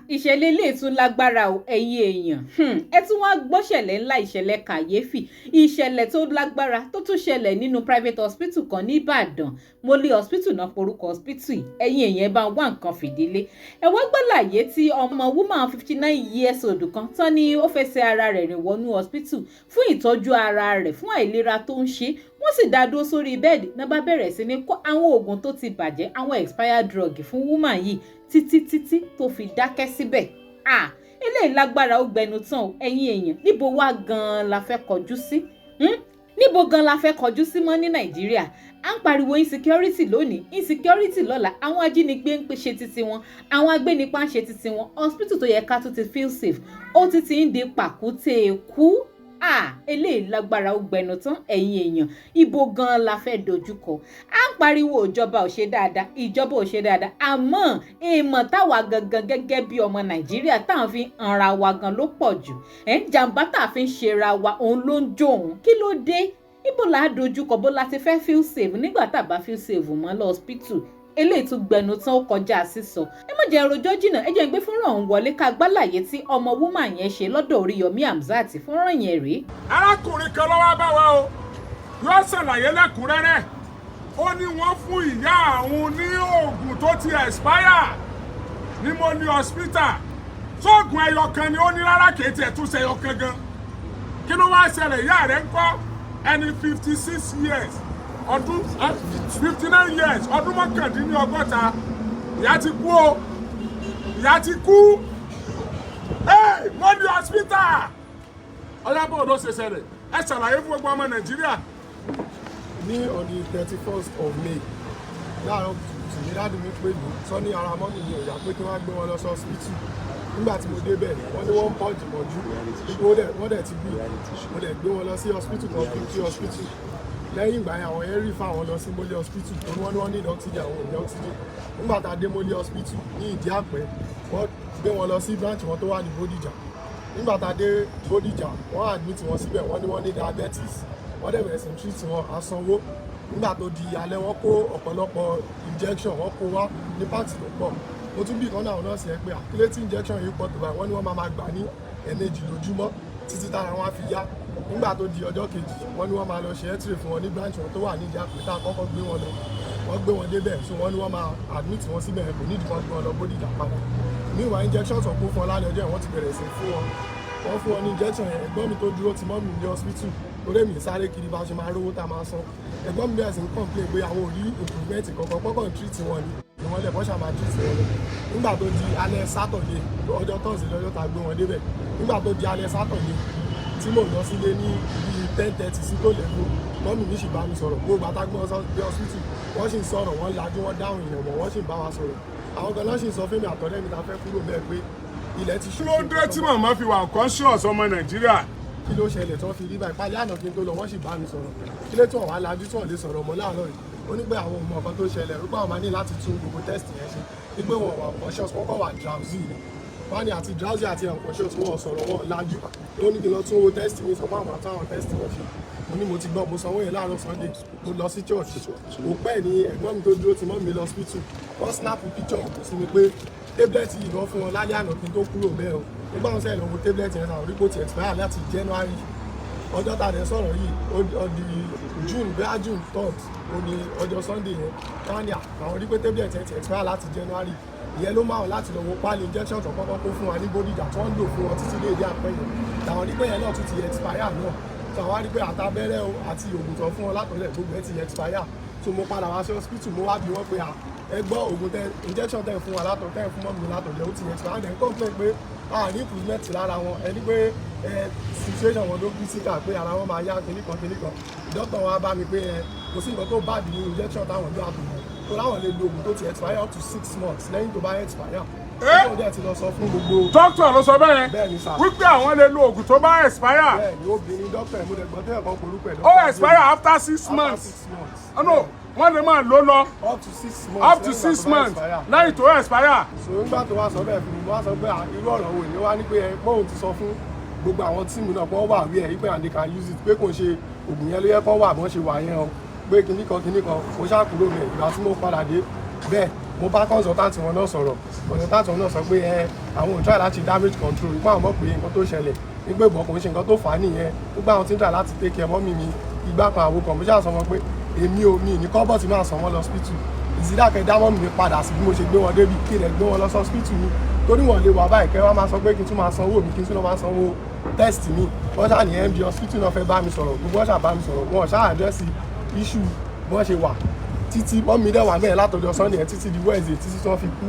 ìṣẹ̀lẹ̀ ilé tún lágbára o ẹ̀yin èèyàn ẹ tún wá gbọ́ṣẹ̀lẹ̀ ńlá ìṣẹ̀lẹ̀ kàyéfì ìṣẹ̀lẹ̀ tó lágbára tó tún ṣẹlẹ̀ nínú private hospital kan ní Ìbàdàn Mole hospital náà porúkọ hospital ẹ̀yin èèyàn bá wá nǹkan fìdílé ẹ wá gbàlàyé tí ọmọ woman 59 years old kan tán ni ó fẹsẹ̀ ara rẹ̀ rìn wọnú hospital fún ìtọ́jú ara rẹ̀ fún àìlera tó ń ṣe wọ́n sì dá dúró sórí bẹ́ẹ̀dì náà bá bẹ̀rẹ̀ sí ní kó àwọn oògùn tó ti bàjẹ́ àwọn expired drug fún woman yìí títí tó fi dákẹ́ síbẹ̀. Eléyìí lágbára ó gbẹnu tán o ẹ̀yin èèyàn níbo wá gan-an la fẹ́ kọjú sí níbo gan la fẹ́ kọjú sí mọ́ ní Nàìjíríà à ń pariwo insecurity lónìí insecurity lọ́la àwọn ajínigbé ń ṣe títí wọn àwọn agbénipa ń ṣe títí wọn hospital tó yẹ ká tó ti feel safe ó ti ń di pàkúté kú. Eléyìí lágbára ó gbẹnu tán ẹ̀yin èèyàn ibo gan la fẹ́ dojúkọ à ń pariwo ìjọba ò ṣe dáadáa àmọ́ èèmọ̀ táwa gangan gẹ́gẹ́ bí ọmọ Nàìjíríà táwọn fi hanra wa gan ló pọ̀ jù jàǹbá tá a fi ń ṣera wa òun ló ń jó òun kí ló dé ibo la dojúkọ bó la ti fẹ́ feel safe nígbà tá a bá feel safe mọ́ lọ hospital eléyìí tún gbẹnu tán ó kọjá sísọ ẹ má jẹ́ rojọ́ jìnnà ẹ jẹ́ ń gbé fúnrán ọ̀hún wọlé ká gbálàyé tí ọmọ woman yẹn ṣe lọ́dọ̀ Oriyomi Hamzat fúnrán yẹn rèé. arákùnrin kan ló wá bá wa o yóò ṣàlàyé lẹ́kùnrẹ́rẹ́ ó ní wọ́n fún ìyá àwọn ní oògùn tó ti expire ní Mole hospital sóògùn ẹyọ kan ni ó ní rárá kìí tiẹ̀ tún ṣe ẹyọ kan gan kí ló wá ṣẹlẹ̀ ìyá rẹ̀ ń kọ́ ẹni 56 years ọdún 59 years ọdún mọ́kàndínlọ́gọ́ta ìyá ti kú o ìyá ti kú Mole hospital ọlábọ̀ ló ṣe ṣẹlẹ̀ ẹ ṣàlàyé fún gbogbo ọmọ Nàìjíríà. Ní on the 31st of May láàárọ̀ tùmí ládùn mi pé lù sọ ní ara mọ́mì ní ọ̀yà pé kí wọ́n gbé wọn lọ sí hospital nígbà tí mo débẹ̀ wọ́n ní wọ́n ń pọ̀ jùmọ̀jú wọ́n dẹ̀ ti bí mo dẹ̀ gbé wọn lọ sí hospital kan Fifty hospital lẹ́yìn ìgbà yẹn àwọn yẹn rí fáwọn lọ sí Mole hospital tó wọ́n ní oxygen àwọn òní oxygen nígbà tá a dé Mole hospital ní Ìdí Àpẹ́ wọ́n gbé wọn lọ sí branch wọn tó wà ní Bódìjà nígbà tá a dé Bódìjà wọ́n admit wọn síbẹ̀ wọ́n ní wọ́n ní diabetes wọ́n dẹ̀ bẹ̀rẹ̀ sí ní treat wọn asanwó nígbà tó di alẹ́ wọ́n kó ọ̀pọ̀lọpọ̀ injection wọ́n kó wá ní pàtì tó pọ̀ mo tún bí ìkànnì àwọn nọ́ọ̀sì yẹn pé àkílẹ́tì injection yìí pọ̀ tó báyìí wọ́n ní wọ́n máa gbà ní ẹ̀ẹ̀mejì lójúmọ́ títí tára wọn á fi yá nígbà tó di ọjọ́ kejì wọ́n ní wọ́n máa lọ ṣe x-ray fún wọn ní branch wọn tó wà ní Ìdí Àpẹ́ tá a kọ́kọ́ gbé wọn lọ wọ́n gbé wọn débẹ̀ so wọ́n ní wọ́n máa admit wọn síbẹ̀ kò ní ìdíkan gbé wọn lọ Bódìjà padà níwà injection tó kó fún ọ lálẹ́ ọjọ́ yẹn wọ́n ti bẹ̀rẹ̀ sí fún wọn ní injection yẹn ẹ̀gbọ́n mi tó dúró ti mọ́ mi ní hospital torí èmi sáré kiri bá ṣe máa rówó tá a máa san ẹ̀gbọ́n mi bẹ̀rẹ̀ sí ń complain pé àwọn ò rí improvement kankan pọ́kàn treat wọn ni wọ́n lẹ̀ bọ́ ṣàmà treat wọn lọ nígbà tó di alẹ́ Saturday ọjọ́ Thursday lọ́jọ́ tá a gbé wọn débẹ̀ nígbà tó di alẹ́ Saturday tí mò ń lọ sílé ní bíi 10:30 sí tó lẹ́nu mọ́mì mi sì bá mi sọ̀rọ̀ gbogbo àtàgbọ́n dé hospital wọ́n sì ń sọ̀rọ̀ wọ́n lajú wọ́n dáhùn ìyẹ̀wò wọ́n sì ń bá wa sọ̀rọ̀ àwọn gan náà sì ń sọ fún mi àtọ̀rẹ́ mi ta fẹ́ kúrò bẹ́ẹ̀ pé ilẹ̀ ti ṣú. kí ló dé tí màmá fi wà conscious ọmọ Nàìjíríà. kí ló ṣẹlẹ̀ tó fi rí báyìí pálí àná kí n tó lọ wọ́n sì bá mi sọ̀rọ̀ kí ló tí wọ́n wá lajú tí wọ́n lè sọ̀rọ̀ mọ́ láàárọ̀ yìí ó ní pé àwọn ọmọ kan tó ṣẹlẹ̀ rúgbọ́n àwọn máa ní láti tún gbogbo test yẹn ṣe ní pé wọ́n wà conscious wọ́n kọ́ wà drowsy wọ́n ní àti drowsy àti unconscious wọ́n sọ̀rọ̀ wọ́n lajú tó ní kí lọ tún owó test mi sọ fún àwọn àtàwọn test wọn ṣe mo ní mo ti gbọ́ mo sanwó yẹn láàárọ̀ Sunday mo lọ sí church òpẹ́ ní ẹ̀gbọ́n mi tó dúró ti mọ́ mi lọ hospital wọ́n snap picture sí mi pé tablet yìí lọ fún wọn lálẹ́ àná kí n tó kúrò bẹ́ẹ̀ o nígbà wọn sẹ́yìn lọ́wọ́ tablet yẹn náà rípo ti expire láti January ọjọ́ tá a dẹ̀ sọ̀rọ̀ yìí ó di June 3rd ó ní ọjọ́ Sunday yẹn káwọn ní àwọn rípo tablet yẹn ti expire láti January ìyẹn ló máa wọn láti lọ wo pálí injection tó kọ́kọ́ kó fún wa ní Bódìjà tó ń lò fún wọn títí dé Ìdí Àpẹ́ yẹn làwọn rípo yẹn náà tún ti expire náà tó àwọn rípo àtàbẹ́rẹ́ o àti òògùn tó fún wọn látọ̀lẹ̀ gbogbo ẹ̀ ti expire so mo padà wá sí hospital mo wá bí wọ́n pé ẹ gbọ́ òògùn injection tẹ̀ fún wa látọ̀ tẹ̀ fún mọ́mí látọ̀lẹ̀ ó ti expire and then complain pé ní improvement lára wọn ẹni pé situation wọn ló critical pé ara wọn máa yá kìnnìkan doctor wa bá mi pé kò sí nǹkan tó bad ní injection táwọn gbé àtọ̀lẹ̀ tó láwọn lè lo oògùn tó ti expire up to 6 months lẹ́yìn tó bá expire ó dẹ̀ ti lọ sọ fún gbogbo. dókítà ló sọ bẹ́ẹ̀ bẹ́ẹ̀ ni sà wípé àwọn lè lo oògùn tó bá expire. bẹ́ẹ̀ ni obìnrin dókítà ẹ̀ mo dẹ̀ gbọ́ tẹ́lẹ̀ kan polúkọ ẹ̀. ó expire after 6 months. no wọ́n lè máa lò lọ up to 6 months. up to 6 months lẹ́yìn tó expire. so nígbà tó wá sọ bẹ́ẹ̀ fún mi wá sọ pé irú ọ̀rọ̀ wo ni wá ní pé pọ́ùn ti sọ fún gbogbo àwọn tíìmù náà pọ́n wà wí ẹ̀ yí pé and they can use it pé kò ń ṣe oògùn yẹn ló yẹ kán wà bọ́n ṣe wà yẹn o pé kinní kan mo ṣáà kúrò mẹ́ ìgbà tí mo padà dé bẹ́ẹ̀ mo bá consultant wọn náà sọ̀rọ̀ consultant wọn náà sọ pé àwọn ò try láti damage control ipá àwọn mọ̀ pé nǹkan tó ṣẹlẹ̀ nígbà ìbọn kò ń ṣe nǹkan tó fà á nìyẹn nígbà àwọn tí ń try láti take care mọ́mì mi ìgbà kan àwo kan mo ṣáà sọ wọn pé èmi ò mi ní kọ́bọ̀ tí máa san wọn lọ hospital ìsídàkẹ́ dá mọ́mì mi padà sí bí mo ṣe gbé wọn débi kí lè gbé wọn lọ sí hospital mi torí wọn lè wà báyìí kẹ́ wọ́n máa sọ pé kí n tún máa sanwó mi kí n tún máa sanwó test mi wọ́n ṣáà ní MD hospital náà fẹ́ bá mi sọ̀rọ̀ gbogbo wọn ṣáà bá mi sọ̀rọ̀ wọn ṣáà address issue bí wọ́n ṣe wà títí mọ́mì dẹ̀ wà bẹ́ẹ̀ látọjọ́ Sunday yẹn títí di Wednesday títí tí wọ́n fi kú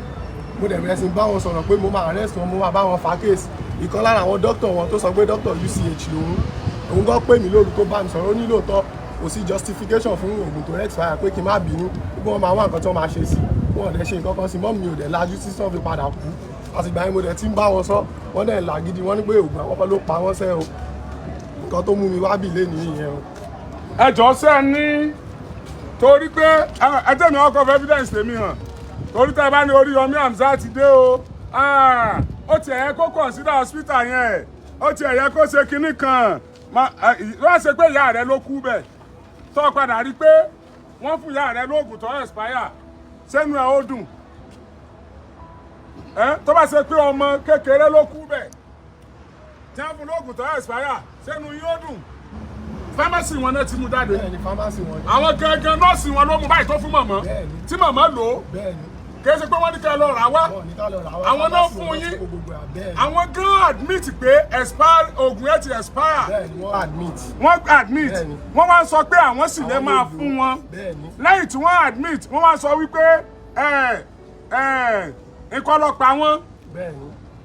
mo dẹ̀ bẹ̀rẹ̀ sí bá wọn sọ̀rọ̀ pé mo máa arrest wọn mo máa bá wọn fa case ìkan lára àwọn dókítà wọn tó sọ pé dókítà UCH òun gan pè mí lóru tó bá mi sọ̀rọ̀ ó ní lóòótọ́ kò sí justification fún oògùn tó expire pé kí n má bínú pé wọ́n máa wá nǹkan tó máa ṣe sí wọn ò dẹ̀ ṣe nǹkan kan sí mọ́mì mi ò dẹ̀ lajú tí wọ́n fi padà kú àtìgbà yẹn mo dẹ̀ ti ń bá wọn sọ wọ́n dẹ̀ là gidi wọ́n ní pé oògùn àkọ́kọ́ ló pa wọ́n sẹ́ o nǹkan tó mú mi wá bì lẹ́nu yìnyẹn o. ẹ jọ sẹ́ ní torí pé ẹjẹ́ mi ọkọ̀ evidence tèmi hàn torí tẹ́ bá ní Oriyomi Hamzat ti dé o ó ti ẹ̀yẹ kó consider hospital yẹn ó ti ẹ̀yẹ kó ṣe kinní kan wọ́n ṣe pé ìyá rẹ ló kú bẹ̀ tó padà rí pé wọ́n fún ìyá rẹ lóògùn tó expire sẹ́nu ẹ̀ ó dùn tó bá ṣe pé ọmọ kékeré ló kú bẹ̀ tí wọ́n fún lóògùn tó expire sẹ́nu yín ó dùn fámásì wọn náà ti mú jáde àwọn gangan nọ́ọ̀sì wọn ló mú báyìí tó fún màmá tí màmá lò ó kì í ṣe pé wọ́n ní ká lọ rà wá àwọn náà fún yín àwọn gan admit pé expire oògùn ẹ̀ ti expire wọ́n admit wọ́n wá sọ pé àwọn sì lè máa fún wọn lẹ́yìn tí wọ́n admit wọ́n wá sọ wípé nǹkan ló pa wọ́n.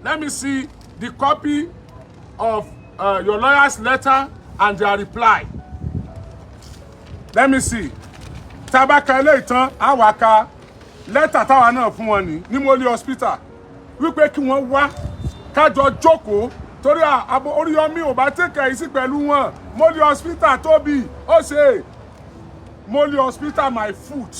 Let me see the copy of your lawyer's letter and their reply. Let me see. Tabaka eléyìí tán àwàká lẹ́tà táwa náà fún wọn ní Moli hospital wípé kí wọ́n wá kájọ jókòó torí Oriyomi ò bá tẹ̀kẹ̀ yìí sí pẹ̀lú wọn Moli hospital tóbi ó ṣe Moli hospital my foot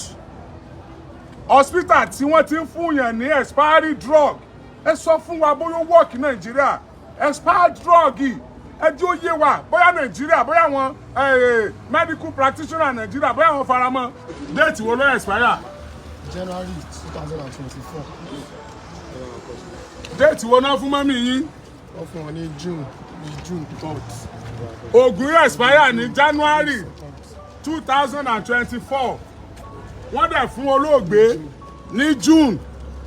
hospital tí wọ́n ti ń fún yàn ní expiry drug ẹ sọ fún wa bóyá ó work Nàìjíríà expired drug yìí ẹjọ́ ó yé wa bóyá Nàìjíríà bóyá àwọn medical practitioner Nàìjíríà bóyá àwọn faramọ́ déètì wo ló expire. January 2024. déètì wo náà fún mọ́mí yín. wọ́n fún wọn ní June 3rd. oògùn yóò expire ní January 2024 wọ́n dẹ̀ fún olóògbé ní June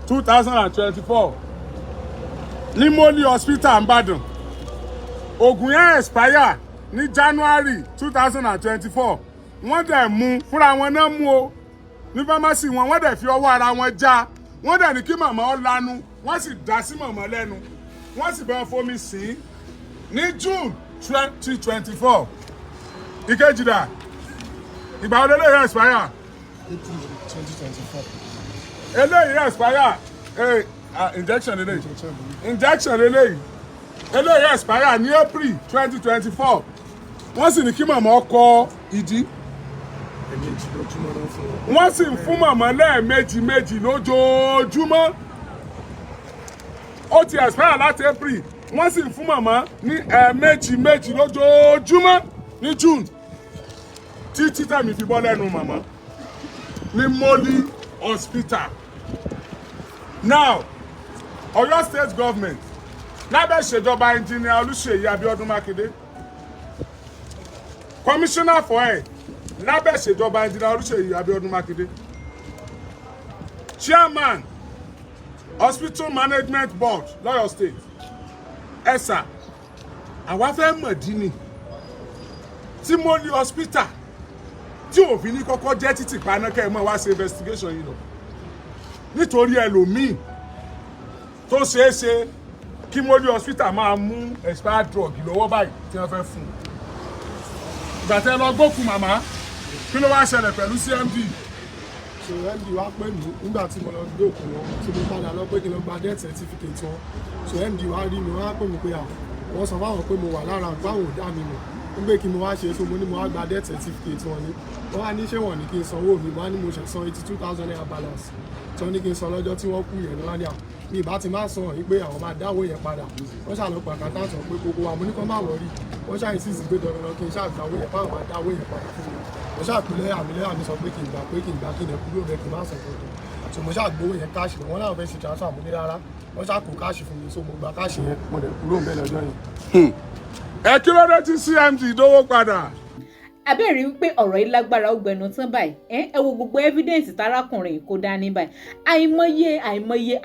2024 ní Moli hospital Ìbàdàn oògùn yẹn expire ní January 2024 wọ́n dẹ̀ mú fúnra wọn náà mú o ní fámásì wọn wọ́n dẹ̀ fi ọwọ́ ara wọn já wọ́n dẹ̀ ní kí màmá ọ lanu wọ́n sì dá sí màmá lẹ́nu wọ́n sì bá fomi sí ní June 2024 ìkejìdá ìgbà wo lélẹ́yìn expire. April 2024. eléyìí expire injection eléyìí injection eléyìí expire ní April 2024 wọ́n sì ní kí màmá ọkọ ìdí wọ́n sì ń fún màmá lẹ́ẹ̀mejì lójoojúmọ́ ó ti expire láti April wọ́n sì ń fún màmá ní ẹ̀ẹ̀mejì lójoojúmọ́ ní June títí tẹ̀mí fi bọ́ lẹ́nu màmá ní Moli hospital. Now Ọ̀yọ́ state government lábẹ́ ìṣèjọba engineer Olúṣèyí Abíọ́dún Mákindé commissioner for health lábẹ́ ìṣèjọba engineer Olúṣèyí Abíọ́dún Mákindé chairman hospital management board lọ́yọ̀ state ẹ̀sà àwa fẹ́ mọ̀dí ni tí Moli hospital tí òfin ní kọ́kọ́ jẹ́ títì paná kẹ́ ẹ mọ́ wá ṣe investigation yìí lọ nítorí ẹlòmíì tó ṣeé ṣe kí Moli hospital máa mú expired drug lọ́wọ́ báyìí tí wọ́n fẹ́ fún un ìgbà tẹ́ lọ gbókùn màmá kí ló wá ṣẹlẹ̀ pẹ̀lú CMD. so MD wá pè mí nígbà tí mo lọ gbé òkú wọn tí mo padà lọ pé kí n lọ gba death certificate wọn so MD wá rí mi wọ́n á pè mí pé wọ́n sọ fáwọn pé mo wà lára àgbáwò dá mi mọ̀ nígbè kí mo wá ṣe so mo ní mo wá gba death certificate wọn ni wọ́n wá ní ṣé wọ́n ní kí n sanwó mi wọ́n á ní mo ṣe san 82,000 naira balance tí wọ́n ní kí n san lọ́jọ́ tí wọ́n kú yẹn lọ́wọ́ ní mi ìbá ti máa san yìí pé àwọn máa dáwó yẹn padà wọ́n ṣàlọ́ pàkátà sọ pé gbogbo wa mo ní kán má wọrí wọ́n ṣàyìn sí ìsìgbé dandan kí n ṣàgbáwó yẹn fáwọn máa dáwó yẹn padà fún mi wọ́n ṣàpìlẹ̀ àmì lẹ́yà mi sọ pé kí n gbà kí n kúrò bẹ́ẹ̀ kí n má sọ tuntun so mo ṣáà gbowó yẹn káàṣì wọn láwọn fẹ́ ṣe transfer mo ní rárá wọ́n ṣáà kó káàṣì fún mi so mo gba káàṣì yẹn mo dẹ̀ kúrò ń bẹ̀ lọ́jọ́ yẹn. ẹ kí ló dé tí CMD dówó padà. abẹ́rẹ́ wípé ọ̀rọ̀ yìí lágbára ó gbẹnu tán báyìí ẹ wo gbogbo evidence tarákùnrin kó dání báyìí àìmọye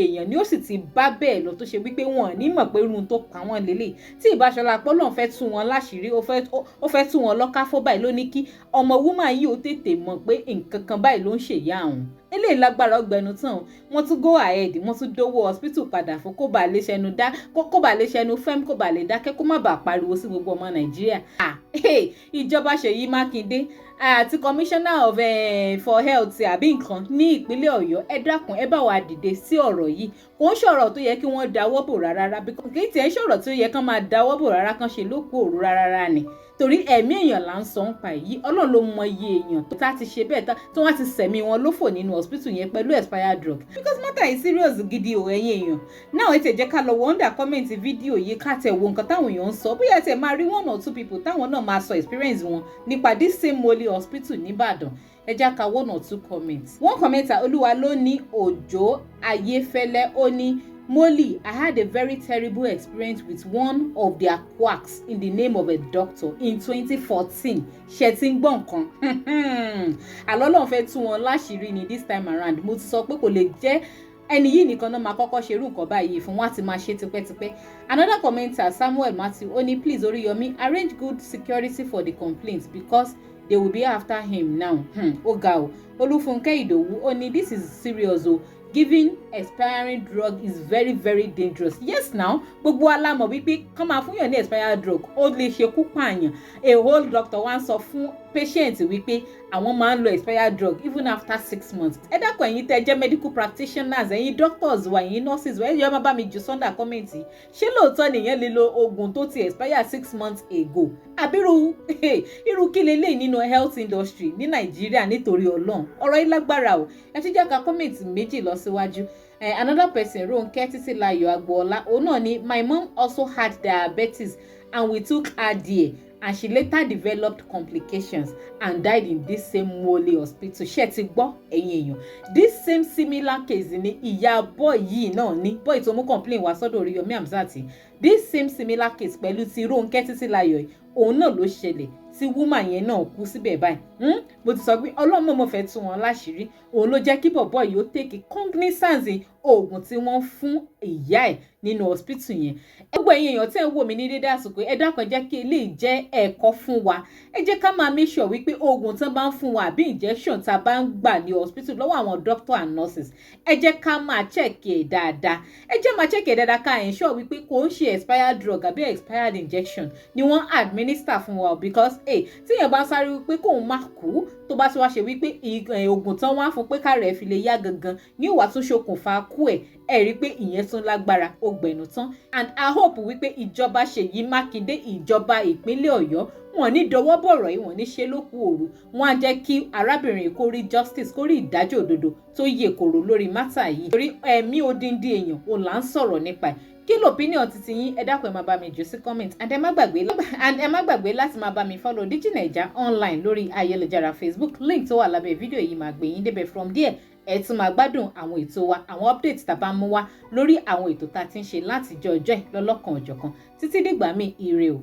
èèyàn ni ó sì ti bá bẹ́ẹ̀ lọ tó ṣe wípé wọn ò ní mọ̀ pé irun tó pa wọ́n lélẹ̀ tí ìbáṣọlá pọ́lọ́n fẹ́ tú wọn láṣìírí ó fẹ́ tú wọn lọ́káfọ́ báyìí ló ní kí ọmọ woman yìí ó tètè mọ̀ pé nǹkan kan báyìí ló ń ṣèyá àwọn eléyìí lágbára ọgbẹnu tán wọ́n tún go ahead wọ́n tún dówó hospital padà fún kó bàa lè ṣẹnu fẹ́m kó bàa lè dákẹ́ kó má bàa pariwo sí gbogbo ọmọ nàìjíríà ìjọba Ṣèyí Mákindé àti commissioner of for health àbí nǹkan ní ìpínlẹ̀ Ọ̀yọ́ ẹ dákun ẹ bá wa dìde sí ọ̀rọ̀ yìí kò ń ṣọ̀rọ̀ tó yẹ kí wọ́n dáwọ́ bò rárá kì í tiẹ̀ ń ṣọ̀rọ̀ tó yẹ kán máa dáwọ́ bò rárá kán ṣe lóko òru rárá ni torí ẹ̀mí èèyàn là ń sọ ń pa èyí Ọlọ́run ló mọ iye èèyàn tó tá ti ṣe bẹ́ẹ̀ tí wọ́n ti sẹ̀mí wọn lófò nínú hospital yẹn pẹ̀lú expired drug because matter is serious gidi o ẹ̀yin èèyàn náà ẹ tẹ̀ jẹ́ ká lọ wọ under comment fídíò yìí ká tẹ̀ wo nǹkan táwọn èèyàn ń sọ bóyá tẹ̀ máa rí 1 or 2 people táwọn náà máa sọ experience wọn nípa this same Moli hospital nìbàdàn ẹ já ka 1 or 2 comments. one commenter olúwa ló ní Òjó Ayéfẹ́lẹ́ ó ní Moli, I had a very terrible experience with one of their quacks in the name of a doctor in 2014. Ṣẹ̀tí gbọ̀n kan. Àlọ́lọ́run fẹ́ tú wọn láṣìírí ni this time around. Mo ti sọ pé kò lè jẹ́ ẹni yìí nìkan náà máa kọ́kọ́ ṣerú nǹkan báyìí fún wọn àti máa ṣe tipẹ́tipẹ́. Another commenter Samuel Matthew ó ní please Oriyomi arrange good security for the complaints because they will be after him now. Ó ga o. Olúfúnkẹ́ Ìdòwú ó ní this is serious o. Giving expiring drug is very very dangerous. Yes now gbogbo alámọ̀ wípé kán máa fún yàn ní expired drug ó lè ṣekú pààyàn. A whole doctor wá ń sọ fún patient wípé àwọn máa ń lo expired drug even after 6 months. ẹ dákun ẹ̀yin tẹ́ jẹ́ medical practitioners ẹ̀yin doctors wa ẹ̀yin nurses wa ẹ̀yin ọmọ bá mi jù sọ́ndà kọ́mẹ̀ntì ṣé lóòótọ́ nìyẹn lè lo oògùn tó ti expire 6 months ago àbírú irú kí leléyìí nínú health industry ní nàìjíríà nítorí ọlọ́run ọ̀rọ̀ yìí lágbára o ẹ ti jẹ́ ká kọ́mẹ̀ntì méjì lọ síwájú. Another person Ronke Títílayọ̀ Agboola òun náà ni my mom also had diabetes and we took her there and she later developed complications and died in this same Moli hospital. Ṣé ti gbọ́ ẹ̀yin èèyàn this same similar case ni ìyá boy yìí náà ní boy tó mú complain wá sọ́dọ̀ Oriyomi Hamzat this same similar case pẹ̀lú ti Ronke Títílayọ̀ òun náà ló ṣẹlẹ̀ tí woman yẹn náà kú síbẹ̀ báyìí mo ti sọ pé ọlọ́mọ mo fẹ́ tú wọn láṣìírí òun ló jẹ́ kí bọ̀bọ̀ yìí ó take cognizance oògùn tí wọ́n fún ìyá ẹ̀ nínú hospital yẹn. gbogbo ẹ̀yin èèyàn tí ẹ̀ ń wò mí ní dédé àsìkò ẹ dákun jẹ́ kí eléyìí jẹ́ ẹ̀kọ́ fún wa ẹ jẹ́ ká máa make sure wípé oògùn tán bá ń fún wa àbí injection tá a bá ń gbà ní hospital lọ́wọ́ àwọn doctor and nurses ẹ jẹ́ ká máa check ẹ̀ dáadáa ká ensure wípé kò ń ṣe expired drug àbí expired injection ni wọ́n administer fún wa because tíyẹn bá sáré wípé kóun má kú tó bá ti wá ṣe wípé oògùn tán wá fún pé ká rẹ̀ fi lè yá gangan ní ìwà tún ṣokùnfà kú ẹ̀ rí pé ìyẹn tún lágbára ó gbẹ̀nù tán and I hope wípé ìjọba Ṣèyí Mákindé ìjọba ìpínlẹ̀ Ọ̀yọ́ wọn ní dọwọ́ bọ̀rọ̀ yìí wọn ní ṣe lókù òru wọn á jẹ́ kí arábìnrin kó rí justice kó rí ìdájọ́ òdodo tó yè kòrò lórí mátà yìí torí ẹ̀mí odindi èèyàn ò là ń sọ̀rọ̀ nípa ẹ̀ kí l'opinion titi yín ẹ dákun ẹ máa bá mi jù sí comment and ẹ má gbàgbé láti máa bá mi follow DigiNaija online lórí ayélujára Facebook link tó wà lábẹ́ fídíò yìí máa gbé yín débẹ̀ from there ẹ tún máa gbádùn àwọn ètò wa àwọn update tá a bá mú wá lórí àwọn ètò tá a ti ń ṣe látijọ́ ọjọ́ lọ́lọ́kan òjọ̀kan títí dìgbà míì ire o.